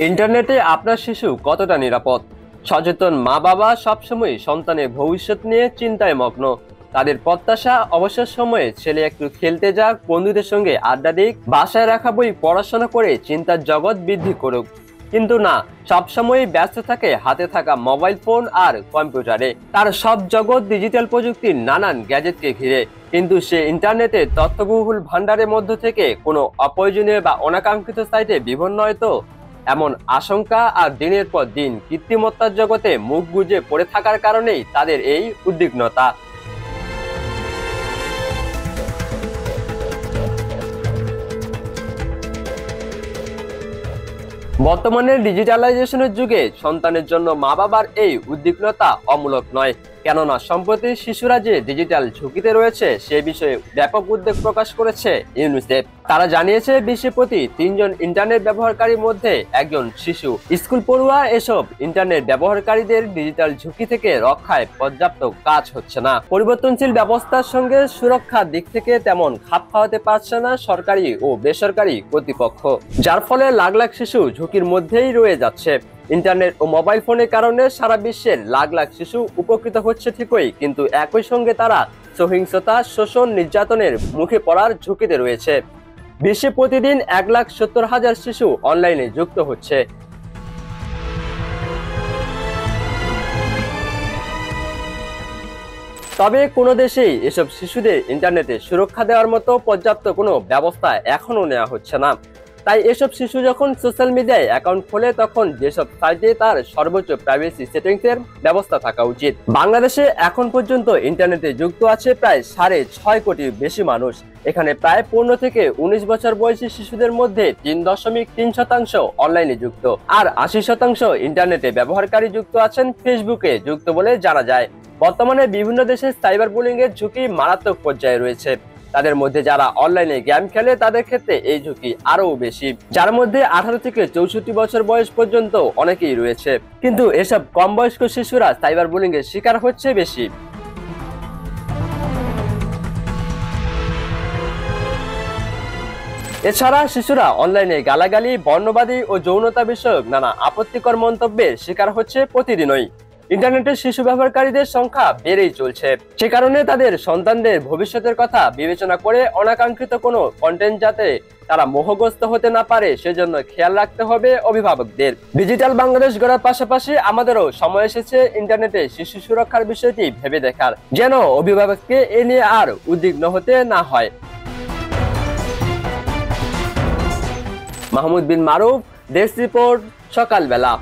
ইন্টারনেটে আপনার শিশু কতটা নিরাপদ? সচেতন মা বাবা সবসময় সন্তানের ভবিষ্যৎ নিয়ে চিন্তায় মগ্ন। তাদের প্রত্যাশা অবসর সময়ে ছেলে একটু খেলতে যাক, বন্ধুদের সঙ্গে আড্ডা দিক, বাসায় রাখা বই পড়াশোনা করে চিন্তার জগৎ বৃদ্ধি করুক। কিন্তু না, সবসময় ব্যস্ত থাকে হাতে থাকা মোবাইল ফোন আর কম্পিউটারে। তার সব জগৎ ডিজিটাল প্রযুক্তির নানান গ্যাজেটকে ঘিরে। কিন্তু সে ইন্টারনেটে তথ্যবহুল ভান্ডারের মধ্য থেকে কোনো অপ্রয়োজনীয় বা অনাকাঙ্ক্ষিত সাইটে বিভন্ন নয় তো? এমন আশঙ্কা আর দিনের পর দিন কৃত্রিমত্তার জগতে মুখ গুজে পড়ে থাকার কারণেই তাদের এই উদ্বিগ্নতা। বর্তমানে ডিজিটালাইজেশনের যুগে সন্তানের জন্য মা বাবার এই উদ্বিগ্নতা অমূলক নয়। কেননা সম্প্রতি শিশুরা যে ডিজিটাল ঝুঁকিতে রয়েছে সে বিষয়ে ব্যাপক উদ্বেগ প্রকাশ করেছে ইউনিসেফ। তারা জানিয়েছে বিশ্বে প্রতি 3 জন ইন্টারনেট ব্যবহারকারীর মধ্যে একজন শিশু। স্কুল পড়ুয়া এসব ইন্টারনেট ব্যবহারকারীদের ডিজিটাল ঝুঁকি থেকে রক্ষায় পর্যাপ্ত কাজ হচ্ছে না। পরিবর্তনশীল ব্যবস্থার সঙ্গে সুরক্ষার দিক থেকে তেমন খাপ খাওয়াতে পারছে না সরকারি ও বেসরকারি কর্তৃপক্ষ, যার ফলে লাখ লাখ শিশু ঝুঁকির মধ্যেই রয়ে যাচ্ছে। ইন্টারনেট ও মোবাইল ফোনের কারণে সারা বিশ্বের লাখ লাখ শিশু উপকৃত হচ্ছে ঠিকই, কিন্তু একই সঙ্গে তারা সহিংসতা, শোষণ, নির্যাতনের মুখে পড়ার ঝুঁকিতে রয়েছে। বিশ্বে প্রতিদিন 1,70,000 শিশু অনলাইনে যুক্ত হচ্ছে। তবে কোনো দেশেই এসব শিশুদের ইন্টারনেটে সুরক্ষা দেওয়ার মতো পর্যাপ্ত কোনো ব্যবস্থা এখনো নেওয়া হচ্ছে না। তাই এসব শিশু যখন সোশ্যাল মিডিয়ায় অ্যাকাউন্ট খোলে তখন যেসব সাইটে তার সর্বোচ্চ প্রাইভেসি সেটিংসের ব্যবস্থা থাকা উচিত। বাংলাদেশে এখন পর্যন্ত ইন্টারনেটে যুক্ত আছে প্রায় 6.5 কোটির বেশি মানুষ। এখানে প্রায় 15 থেকে 19 বছর বয়সী শিশুদের মধ্যে 3.3% অনলাইনে যুক্ত, আর 80% ইন্টারনেটে ব্যবহারকারী যুক্ত আছেন ফেসবুকে যুক্ত বলে জানা যায়। বর্তমানে বিভিন্ন দেশে সাইবার বুলিং এর ঝুঁকি মারাত্মক পর্যায়ে রয়েছে। তাদের মধ্যে যারা অনলাইনে গেম খেলে তাদের ক্ষেত্রে এই ঝুঁকি আরো বেশি, যার মধ্যে 18 থেকে 64 বছর বয়স পর্যন্ত অনেকেই রয়েছে। কিন্তু এসব কম বয়স্ক শিশুরা সাইবার বুলিং এর শিকার হচ্ছে বেশি। এছাড়া শিশুরা অনলাইনে গালাগালি, বর্ণবাদী ও যৌনতা বিষয়ক নানা আপত্তিকর মন্তব্যের শিকার হচ্ছে প্রতিদিনই। ইন্টারনেটের শিশু ব্যবহারকারীদের সংখ্যা বেড়েই চলছে। সে কারণে তাদের সন্তানদের ভবিষ্যতের কথা বিবেচনা করে অনাকাঙ্ক্ষিত কোনো কন্টেন্ট যাতে তারা মোহগ্রস্ত হতে না পারে সেজন্য খেয়াল রাখতে হবে অভিভাবকদের। ডিজিটাল বাংলাদেশ গড়ার পাশাপাশি আমাদেরও সময় এসেছে ইন্টারনেটে শিশু সুরক্ষার বিষয়টি ভেবে দেখার, যেন অভিভাবককে এ নিয়ে আর উদ্বিগ্ন হতে না হয়। মাহমুদ বিন মারুফ, ডেস্ক রিপোর্ট, সকালবেলা।